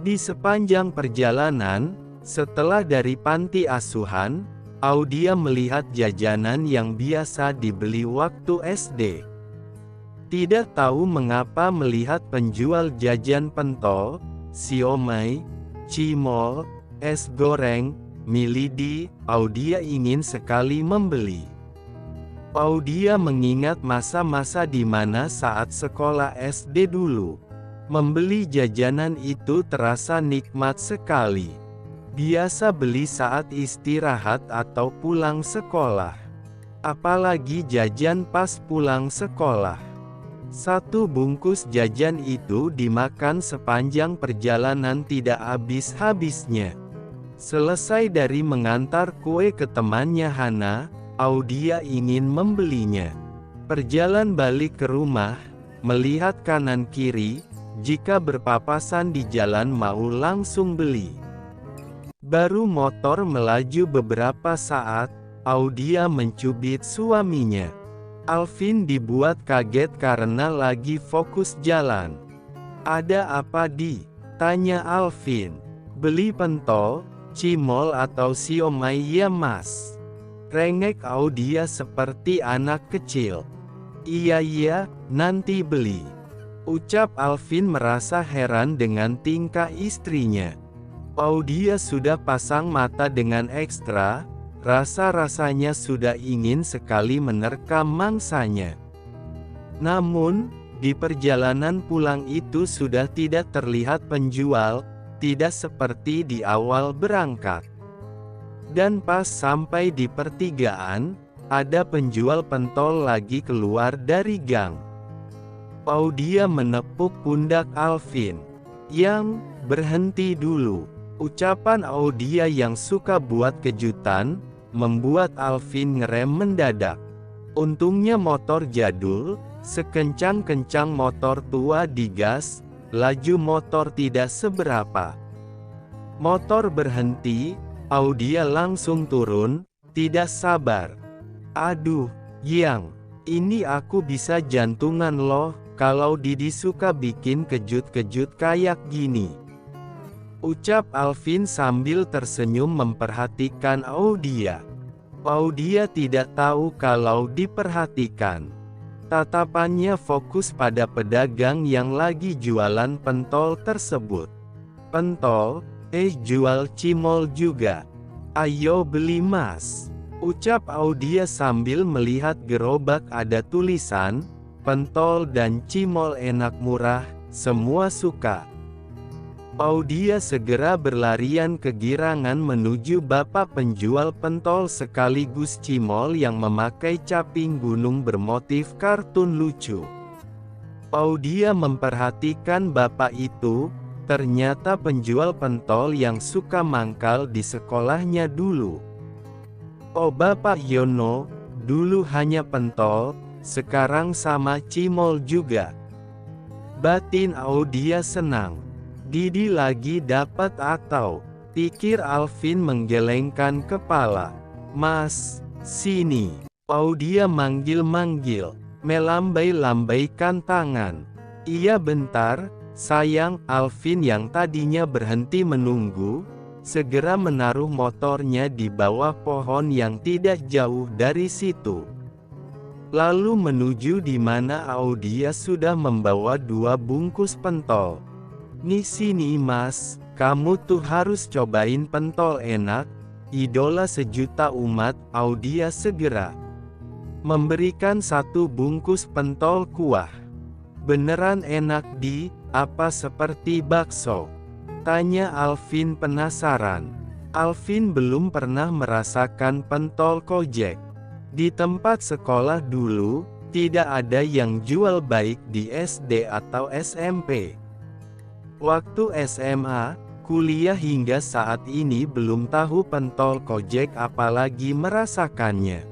Di sepanjang perjalanan, setelah dari panti asuhan, Audia melihat jajanan yang biasa dibeli waktu SD. Tidak tahu mengapa melihat penjual jajan pentol, siomay, cimol, es goreng, mie lidi, Audia ingin sekali membeli. Audia mengingat masa-masa di mana saat sekolah SD dulu, membeli jajanan itu terasa nikmat sekali. Biasa beli saat istirahat atau pulang sekolah. Apalagi jajan pas pulang sekolah. Satu bungkus jajan itu dimakan sepanjang perjalanan tidak habis-habisnya. Selesai dari mengantar kue ke temannya Hana, Audia ingin membelinya. Perjalan balik ke rumah, melihat kanan kiri, jika berpapasan di jalan mau langsung beli. Baru motor melaju beberapa saat, Audia mencubit suaminya. Alvin dibuat kaget karena lagi fokus jalan. "Ada apa Di?" tanya Alvin. "Beli pentol, cimol atau siomay ya Mas?" Rengek Audia seperti anak kecil. Iya, nanti beli," ucap Alvin merasa heran dengan tingkah istrinya. Audia sudah pasang mata dengan ekstra, rasa-rasanya sudah ingin sekali menerkam mangsanya. Namun, di perjalanan pulang itu sudah tidak terlihat penjual, tidak seperti di awal berangkat. Dan pas sampai di pertigaan, ada penjual pentol lagi keluar dari gang. Audia menepuk pundak Alvin. "Yang, berhenti dulu." Ucapan Audia yang suka buat kejutan, membuat Alvin ngerem mendadak. Untungnya motor jadul, sekencang-kencang motor tua digas, laju motor tidak seberapa. Motor berhenti, Audia langsung turun, tidak sabar. "Aduh, Yang, ini aku bisa jantungan loh, kalau Didi suka bikin kejut-kejut kayak gini," ucap Alvin sambil tersenyum memperhatikan Audia. Audia tidak tahu kalau diperhatikan. Tatapannya fokus pada pedagang yang lagi jualan pentol tersebut. "Pentol, jual cimol juga. Ayo beli Mas," ucap Audia sambil melihat gerobak ada tulisan, "Pentol dan cimol enak murah, semua suka." Audia segera berlarian kegirangan menuju bapak penjual pentol sekaligus cimol yang memakai caping gunung bermotif kartun lucu. Audia memperhatikan bapak itu, ternyata penjual pentol yang suka mangkal di sekolahnya dulu. "Oh Bapak Yono, dulu hanya pentol, sekarang sama cimol juga." Batin Audia senang. "Didi lagi dapat atau?" pikir Alvin menggelengkan kepala. "Mas, sini." Audia manggil-manggil, melambai-lambaikan tangan. "Iya bentar, sayang." Alvin yang tadinya berhenti menunggu, segera menaruh motornya di bawah pohon yang tidak jauh dari situ. Lalu menuju di mana Audia sudah membawa 2 bungkus pentol. "Nih sini Mas, kamu tuh harus cobain pentol enak, idola sejuta umat." Audia segera memberikan 1 bungkus pentol kuah. "Beneran enak Di, apa seperti bakso?" tanya Alvin penasaran. Alvin belum pernah merasakan pentol kojek. Di tempat sekolah dulu, tidak ada yang jual baik di SD atau SMP. Waktu SMA, kuliah hingga saat ini belum tahu pentol kojek apalagi merasakannya.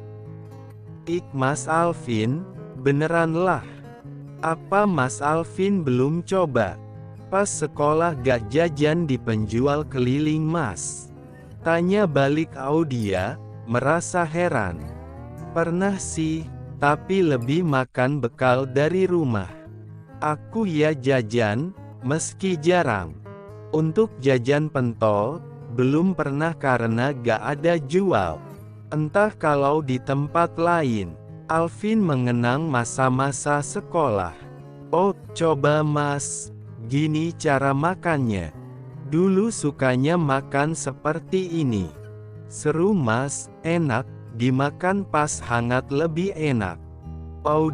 Mas Alvin, beneran lah. Apa Mas Alvin belum coba? Pas sekolah gak jajan di penjual keliling Mas? Tanya balik Audia, merasa heran. "Pernah sih, tapi lebih makan bekal dari rumah. Aku ya jajan, meski jarang." Untuk jajan pentol, belum pernah karena gak ada jual. Entah kalau di tempat lain. Alvin mengenang masa-masa sekolah. Oh, coba mas, gini cara makannya. Dulu sukanya makan seperti ini. Seru mas, enak, dimakan pas hangat lebih enak.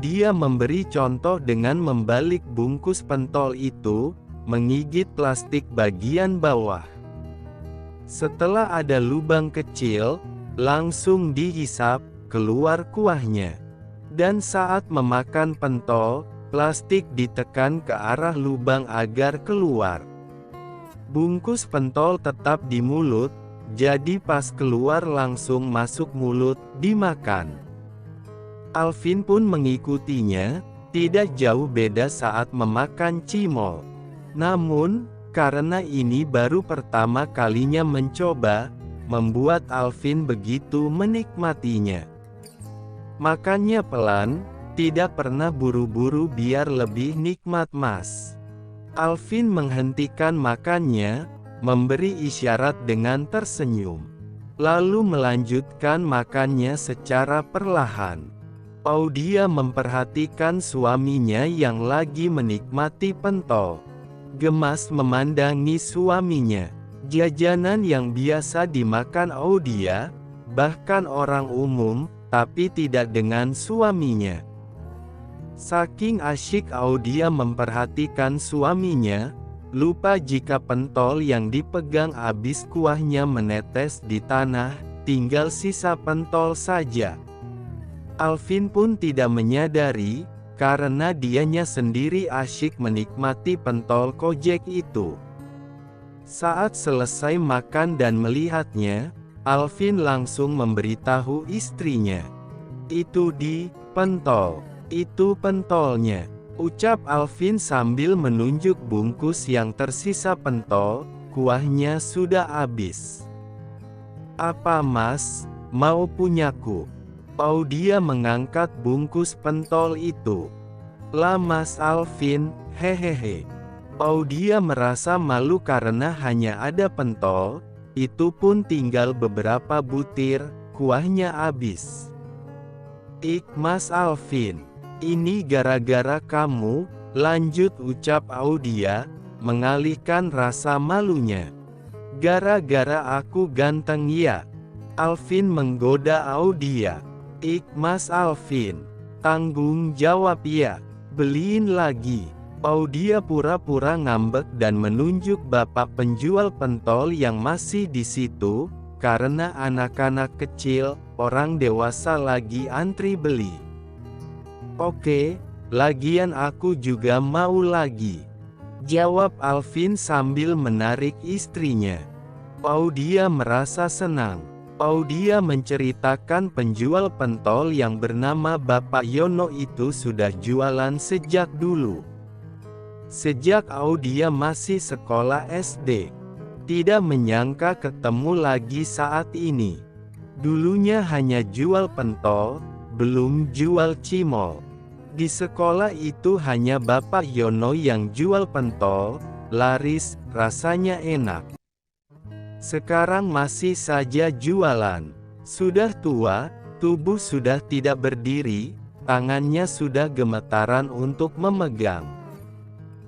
Dia memberi contoh dengan membalik bungkus pentol itu, menggigit plastik bagian bawah. Setelah ada lubang kecil, langsung dihisap, keluar kuahnya. Dan saat memakan pentol, plastik ditekan ke arah lubang agar keluar. Bungkus pentol tetap di mulut, jadi pas keluar langsung masuk mulut, dimakan. Alvin pun mengikutinya, tidak jauh beda saat memakan cimol. Namun, karena ini baru pertama kalinya mencoba, membuat Alvin begitu menikmatinya. Makannya pelan, tidak pernah buru-buru biar lebih nikmat mas. Alvin menghentikan makannya, memberi isyarat dengan tersenyum. Lalu melanjutkan makannya secara perlahan. Dia memperhatikan suaminya yang lagi menikmati pentol. Gemas memandangi suaminya. Jajanan yang biasa dimakan Audia, bahkan orang umum, tapi tidak dengan suaminya. Saking asyik Audia memperhatikan suaminya, lupa jika pentol yang dipegang habis kuahnya menetes di tanah, tinggal sisa pentol saja. Alvin pun tidak menyadari, karena dianya sendiri asyik menikmati pentol kojek itu. Saat selesai makan dan melihatnya, Alvin langsung memberitahu istrinya. Itu pentol. Itu pentolnya, ucap Alvin sambil menunjuk bungkus yang tersisa pentol, kuahnya sudah habis. Apa mas, mau punyaku? Dia mengangkat bungkus pentol itu. Lah mas Alvin, hehehe. Dia merasa malu karena hanya ada pentol, itu pun tinggal beberapa butir, kuahnya habis. Mas Alvin, ini gara-gara kamu, lanjut ucap Audia, mengalihkan rasa malunya. Gara-gara aku ganteng ya? Alvin menggoda Audia. Mas Alvin, tanggung jawab ya, beliin lagi. Audia pura-pura ngambek dan menunjuk bapak penjual pentol yang masih di situ, karena anak-anak kecil, orang dewasa lagi antri beli. Oke, lagian aku juga mau lagi, jawab Alvin sambil menarik istrinya. Audia merasa senang. Audia menceritakan penjual pentol yang bernama Bapak Yono itu sudah jualan sejak dulu. Sejak Audia masih sekolah SD. Tidak menyangka ketemu lagi saat ini. Dulunya hanya jual pentol, belum jual cimol. Di sekolah itu hanya Bapak Yono yang jual pentol, laris, rasanya enak. Sekarang masih saja jualan. Sudah tua, tubuh sudah tidak berdiri, tangannya sudah gemetaran untuk memegang.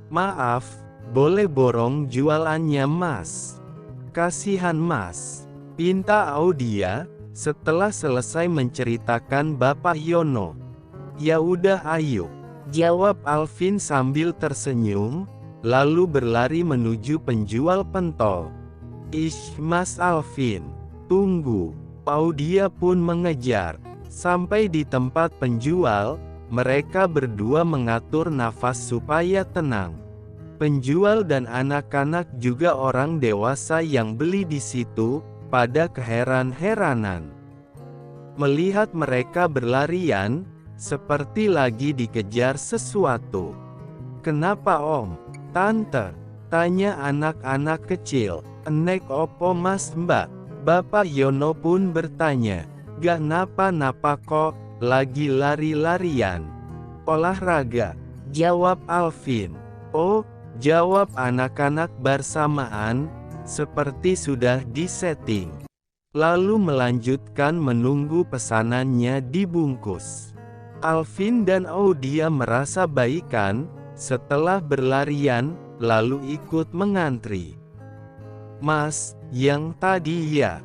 Maaf, boleh borong jualannya mas? Kasihan mas, pinta Audia, setelah selesai menceritakan Bapak Yono. Ya udah ayo, jawab Alvin sambil tersenyum, lalu berlari menuju penjual pentol. Mas Alvin, tunggu. Audia pun mengejar. Sampai di tempat penjual, mereka berdua mengatur nafas supaya tenang. Penjual dan anak-anak juga orang dewasa yang beli di situ, pada keheran-heranan. Melihat mereka berlarian, seperti lagi dikejar sesuatu. Kenapa om? Tante? Tanya anak-anak kecil. Enek opo mas mbak? Bapak Yono pun bertanya. Gak napa-napa kok, lagi lari-larian. Olahraga, jawab Alvin. Oh, Jawab anak-anak bersamaan, seperti sudah disetting. Lalu melanjutkan menunggu pesanannya dibungkus. Alvin dan Audia merasa baikan, setelah berlarian, lalu ikut mengantri. "Mas, yang tadi ya?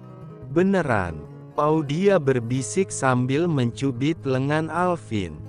Beneran?" Audia berbisik sambil mencubit lengan Alvin.